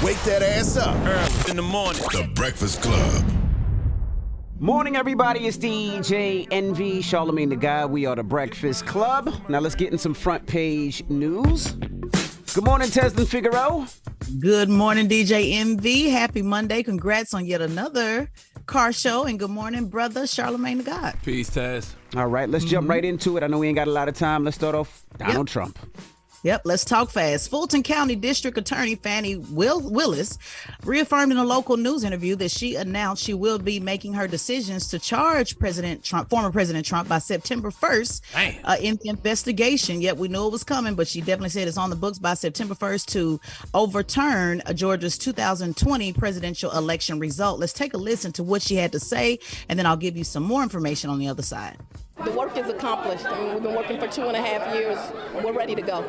Wake that ass up. Early in the morning. The Breakfast Club. Morning, everybody. It's DJ Envy, Charlamagne the Guy. We are the Breakfast Club. Now let's get in some front page news. Good morning, Teslin Figaro. Good morning, DJ Envy. Happy Monday. Congrats on yet another car show. And good morning, brother Charlamagne the God. Peace, Taz. All right, let's jump right into it. I know we ain't got a lot of time. Let's start off Donald Trump. Yep, let's talk fast. Fulton County District Attorney Fannie Willis reaffirmed in a local news interview that she announced she will be making her decisions to charge former President Trump by September 1st in the investigation. Yet we knew it was coming, but she definitely said it's on the books by September 1st to overturn Georgia's 2020 presidential election result. Let's take a listen to what she had to say, and then I'll give you some more information on the other side. The work is accomplished. I mean, we've been working for 2.5 years. We're ready to go.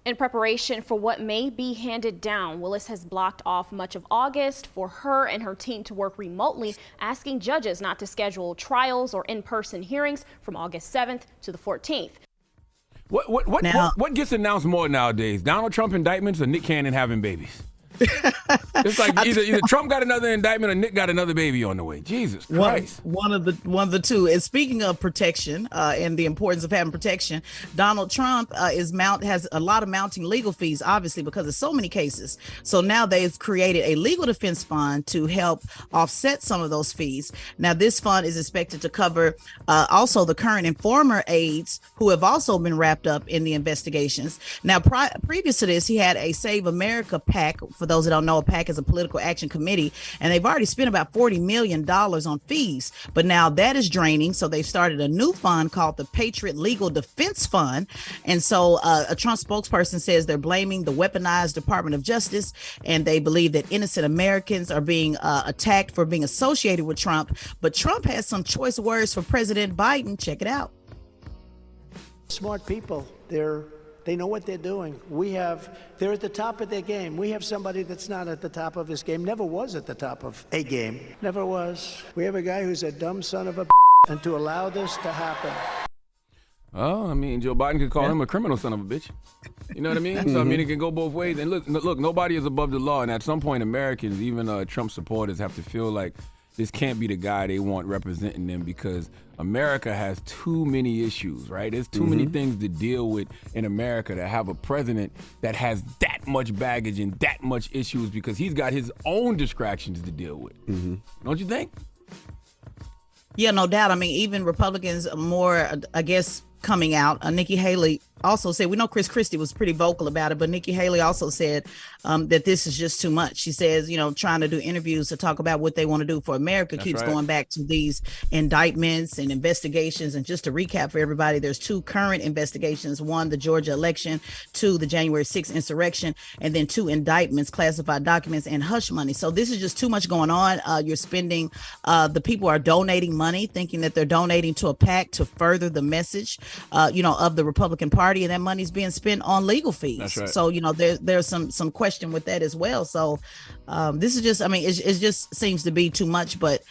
In preparation for what may be handed down, Willis has blocked off much of August for her and her team to work remotely, asking judges not to schedule trials or in-person hearings from August 7th to the 14th. What gets announced more nowadays? Donald Trump indictments or Nick Cannon having babies? It's like either Trump got another indictment or Nick got another baby on the way. Jesus Christ. One of the two. And speaking of protection and the importance of having protection, Donald Trump has a lot of mounting legal fees, obviously, because of so many cases. So now they've created a legal defense fund to help offset some of those fees. Now, this fund is expected to cover also the current and former aides who have also been wrapped up in the investigations. Now, previous to this, he had a Save America PAC. For those that don't know, a PAC is a political action committee, and they've already spent about $40 million on fees. But now that is draining, so they've started a new fund called the Patriot Legal Defense Fund. And so a Trump spokesperson says they're blaming the weaponized Department of Justice, and they believe that innocent Americans are being attacked for being associated with Trump. But Trump has some choice words for President Biden. Check it out. Smart people. They know what they're doing. They're at the top of their game. We have somebody that's not at the top of his game, never was at the top of a game, never was. We have a guy who's a dumb son of a and to allow this to happen. Oh, I mean, Joe Biden could call him a criminal son of a bitch. You know what I mean? So, I mean, it can go both ways. And look, nobody is above the law. And at some point, Americans, even Trump supporters, have to feel like this can't be the guy they want representing them, because America has too many issues, right? There's too many things to deal with in America to have a president that has that much baggage and that much issues, because he's got his own distractions to deal with. Don't you think? Yeah, no doubt. I mean, even Republicans more, I guess, coming out. Nikki Haley also said, we know Chris Christie was pretty vocal about it, but Nikki Haley also said that this is just too much. She says, trying to do interviews to talk about what they want to do for America keeps going back to these indictments and investigations. And just to recap for everybody, there's two current investigations: one, the Georgia election; two, the January 6th insurrection; and then two indictments, classified documents and hush money. So this is just too much going on. You're spending, the people are donating money, thinking that they're donating to a PAC to further the message, of the Republican Party. And that money's being spent on legal fees. That's right. So, there's some question with that as well. So this is just, it just seems to be too much. But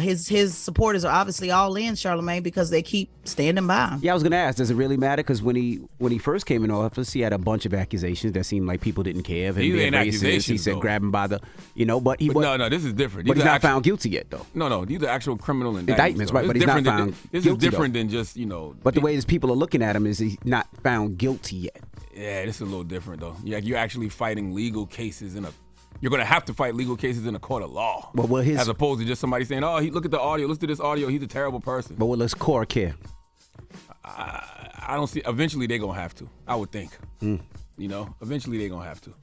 his supporters are obviously all in, Charlamagne, because they keep standing by. Yeah, I was going to ask, does it really matter? Because when he first came in office, he had a bunch of accusations that seemed like people didn't care. These ain't accusations. He said grab him by the, but he was. No, this is different. But he's not found guilty yet, though. No, these are actual criminal indictments. Right, but he's not found guilty. This is different than just, But the way his people are looking at him is he's not found guilty yet. Yeah, this is a little different, though. You're actually fighting legal cases you're going to have to fight legal cases in a court of law. As opposed to just somebody saying, look at the audio, listen to this audio, he's a terrible person. But will his core care? I don't see. Eventually, they're going to have to, I would think. Eventually, they're going to have to.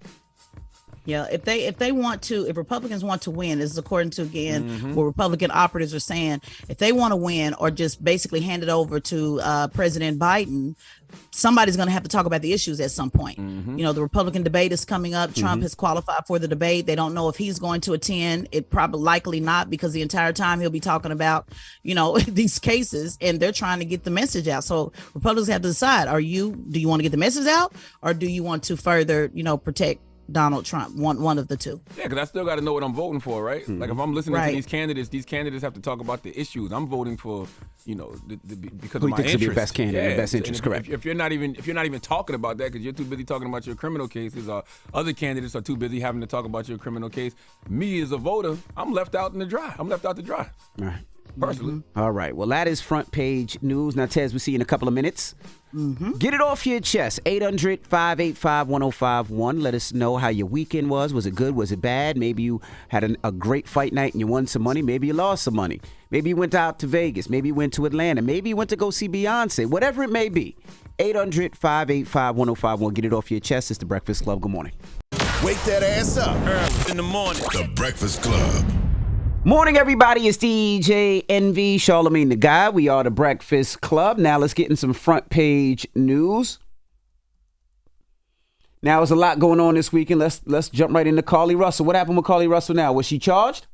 Yeah, if Republicans want to win, this is according to, again, what Republican operatives are saying, if they want to win or just basically hand it over to President Biden, somebody's going to have to talk about the issues at some point. The Republican debate is coming up. Trump has qualified for the debate. They don't know if he's going to attend. It probably likely not, because the entire time he'll be talking about, these cases, and they're trying to get the message out. So Republicans have to decide, do you want to get the message out, or do you want to further, protect Donald Trump, one of the two. Yeah, because I still got to know what I'm voting for, right? Mm-hmm. Like if I'm listening Right. to these candidates have to talk about the issues. I'm voting for, because Who of you my think's to be interest. the best candidate, best and interest, if, correct. If you're not even talking about that because you're too busy talking about your criminal cases, or other candidates are too busy having to talk about your criminal case, me as a voter, I'm left out in the dry. I'm left out to dry. All right. Personally. All right. Well, that is front page news. Now, Tez, we'll see you in a couple of minutes. Get it off your chest. 800-585-1051. Let us know how your weekend was. Was it good? Was it bad? Maybe you had a great fight night and you won some money. Maybe you lost some money. Maybe you went out to Vegas. Maybe you went to Atlanta. Maybe you went to go see Beyonce. Whatever it may be. 800-585-1051. Get it off your chest. It's The Breakfast Club. Good morning. Wake that ass up. In the morning. The Breakfast Club. Morning, everybody. It's DJ Envy, Charlamagne the Guy. We are The Breakfast Club. Now let's get in some front page news. Now there's a lot going on this weekend. Let's jump right into Carlee Russell. What happened with Carlee Russell now? Was she charged?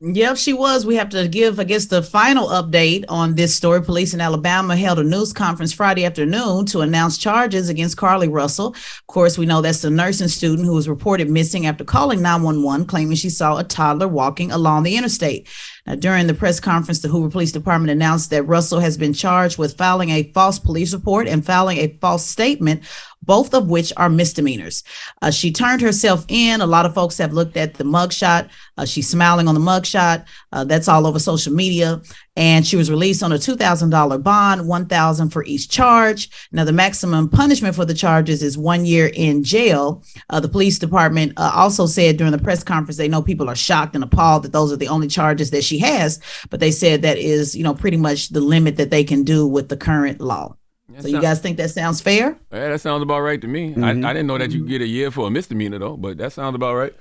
Yep, she was. We have to give, I guess, the final update on this story. Police in Alabama held a news conference Friday afternoon to announce charges against Carlee Russell. Of course, we know that's the nursing student who was reported missing after calling 911, claiming she saw a toddler walking along the interstate. Now, during the press conference, the Hoover Police Department announced that Russell has been charged with filing a false police report and filing a false statement, both of which are misdemeanors. She turned herself in. A lot of folks have looked at the mugshot. She's smiling on the mugshot. That's all over social media. And she was released on a $2,000 bond, $1,000 for each charge. Now, the maximum punishment for the charges is 1 year in jail. The police department also said during the press conference, they know people are shocked and appalled that those are the only charges that she has. But they said that is, pretty much the limit that they can do with the current law. So you guys think that sounds fair? Yeah, that sounds about right to me. I didn't know that you could get a year for a misdemeanor though, but that sounds about right.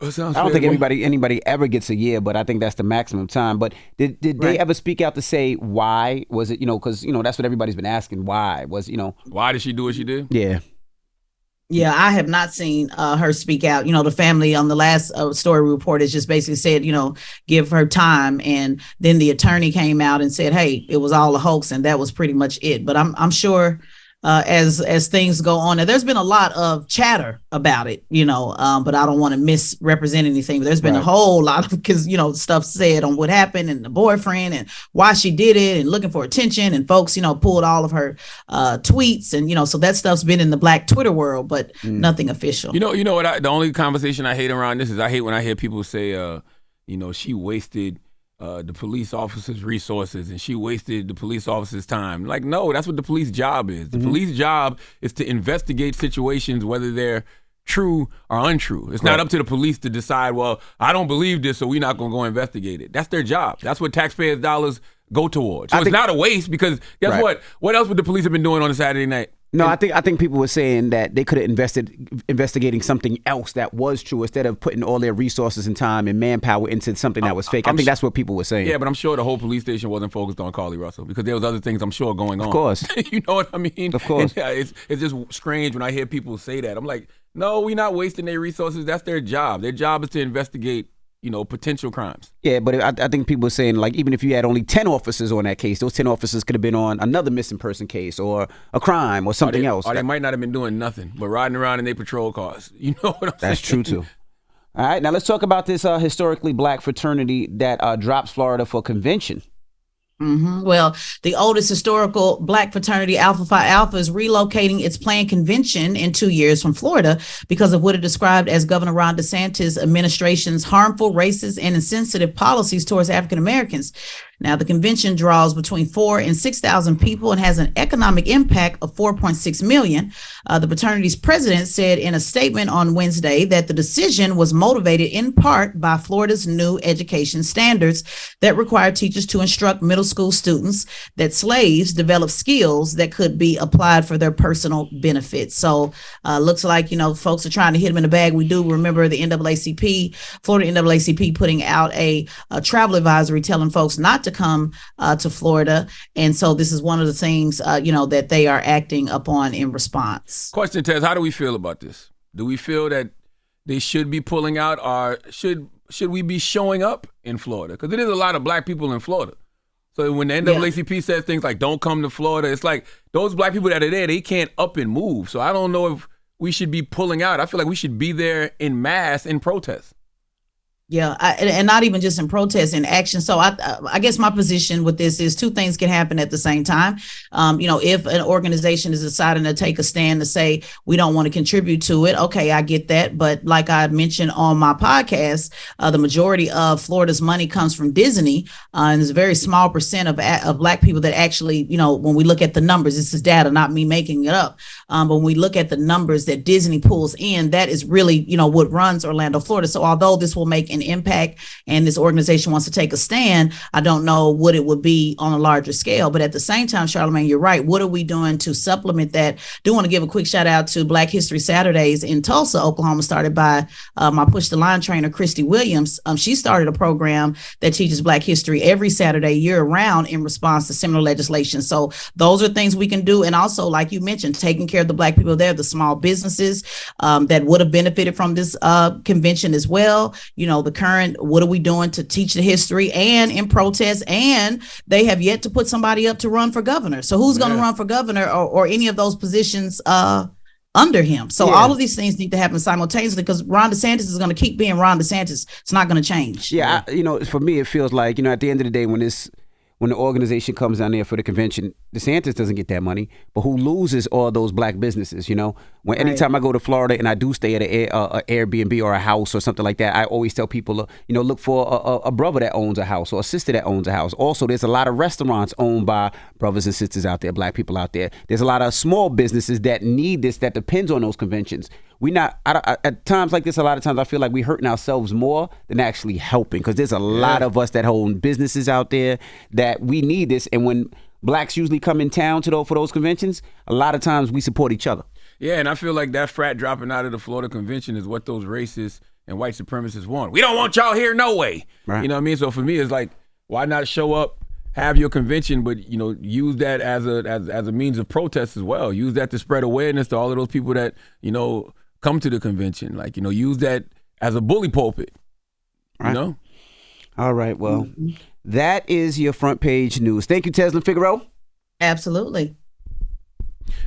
I don't think anybody ever gets a year, but I think that's the maximum time. But did they ever speak out to say why? Was it, because, that's what everybody's been asking. Why? Why did she do what she did? Yeah. Yeah, I have not seen her speak out. The family on the last story report has just basically said, give her time. And then the attorney came out and said, hey, it was all a hoax. And that was pretty much it. But I'm sure as things go on, and there's been a lot of chatter about it, but I don't want to misrepresent anything. But there's been a whole lot of, because, stuff said on what happened and the boyfriend and why she did it and looking for attention, and folks, pulled all of her tweets. And, so that stuff's been in the black Twitter world, but nothing official. You know what? The only conversation I hate around this is I hate when I hear people say, she wasted the police officer's resources and she wasted the police officer's time. Like, no, that's what the police job is. The police job is to investigate situations, whether they're true or untrue. It's not up to the police to decide, well, I don't believe this, so we're not going to go investigate it. That's their job. That's what taxpayers' dollars go towards. So it's not a waste, because guess what? What else would the police have been doing on a Saturday night? No, I think people were saying that they could have invested investigating something else that was true instead of putting all their resources and time and manpower into something that was fake. I think that's what people were saying. Yeah, but I'm sure the whole police station wasn't focused on Carlee Russell, because there was other things I'm sure going on. Of course. You know what I mean? Of course. And, it's just strange when I hear people say that. I'm like, no, we're not wasting their resources. That's their job. Their job is to investigate, potential crimes. Yeah, but I think people are saying, like, even if you had only 10 officers on that case, those 10 officers could have been on another missing person case or a crime or something else. Or they might not have been doing nothing but riding around in their patrol cars. You know what I'm saying? That's true, too. All right, now let's talk about this historically black fraternity that drops Florida for convention. Well, the oldest historical black fraternity, Alpha Phi Alpha, is relocating its planned convention in 2 years from Florida because of what it described as Governor Ron DeSantis' administration's harmful, racist, and insensitive policies towards African Americans. Now, the convention draws between 4,000 and 6,000 people and has an economic impact of $4.6 million. The fraternity's president said in a statement on Wednesday that the decision was motivated in part by Florida's new education standards that require teachers to instruct middle school students that slaves develop skills that could be applied for their personal benefit. So looks like, folks are trying to hit them in the bag. We do remember the NAACP, Florida NAACP, putting out a travel advisory telling folks not to come to Florida. And so this is one of the things, that they are acting upon in response. Question, Tez, how do we feel about this? Do we feel that they should be pulling out, or should we be showing up in Florida? Because there is a lot of black people in Florida. So when the NAACP says things like don't come to Florida, it's like those black people that are there, they can't up and move. So I don't know if we should be pulling out. I feel like we should be there in mass in protest. Yeah, and not even just in protest, in action. So I guess my position with this is two things can happen at the same time. If an organization is deciding to take a stand to say we don't want to contribute to it, okay, I get that. But like I mentioned on my podcast, the majority of Florida's money comes from Disney, and there's a very small percent of Black people that actually, when we look at the numbers, this is data, not me making it up. But when we look at the numbers that Disney pulls in, that is really, what runs Orlando, Florida. So although this will make an impact and this organization wants to take a stand, I don't know what it would be on a larger scale. But at the same time, Charlamagne, you're right. What are we doing to supplement that? Do want to give a quick shout out to Black History Saturdays in Tulsa, Oklahoma, started by my Push the Line trainer, Christy Williams. She started a program that teaches Black history every Saturday year round in response to similar legislation. So those are things we can do. And also, like you mentioned, taking care of the Black people there, the small businesses that would have benefited from this convention as well. The current, what are we doing to teach the history and in protest? And they have yet to put somebody up to run for governor. So who's going to run for governor or any of those positions under him? So all of these things need to happen simultaneously, because Ron DeSantis is going to keep being Ron DeSantis. It's not going to change. Yeah, for me, it feels like, at the end of the day, when the organization comes down there for the convention, DeSantis doesn't get that money, but who loses all those Black businesses, anytime I go to Florida and I do stay at an Airbnb or a house or something like that, I always tell people, look for a brother that owns a house or a sister that owns a house. Also, there's a lot of restaurants owned by brothers and sisters out there, Black people out there. There's a lot of small businesses that need this, that depends on those conventions. At times like this, a lot of times I feel like we're hurting ourselves more than actually helping, because there's a lot of us that own businesses out there that we need this. And when Blacks usually come in town for those conventions, a lot of times we support each other. Yeah, and I feel like that frat dropping out of the Florida convention is what those racists and white supremacists want. We don't want y'all here, no way. Right. You know what I mean? So for me, it's like, why not show up, have your convention, but use that as a means of protest as well. Use that to spread awareness to all of those people that come to the convention. Use that as a bully pulpit. Right. All right. Well, that is your front page news. Thank you, Teslin Figueroa. Absolutely.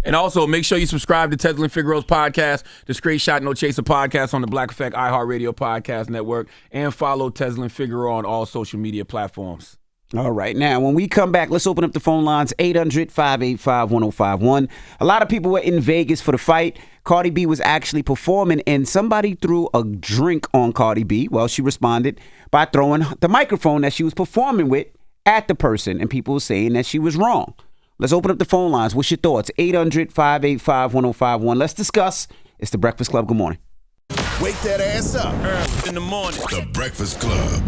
And also, make sure you subscribe to Teslin Figueroa's podcast, the Straight Shot No Chaser podcast on the Black Effect iHeartRadio Podcast Network, and follow Teslin Figueroa on all social media platforms. All right. Now, when we come back, let's open up the phone lines, 800-585-1051. A lot of people were in Vegas for the fight. Cardi B was actually performing, and somebody threw a drink on Cardi B. Well, she responded by throwing the microphone that she was performing with at the person, and people were saying that she was wrong. Let's open up the phone lines. What's your thoughts? 800-585-1051. Let's discuss. It's The Breakfast Club. Good morning. Wake that ass up. In the morning. The Breakfast Club.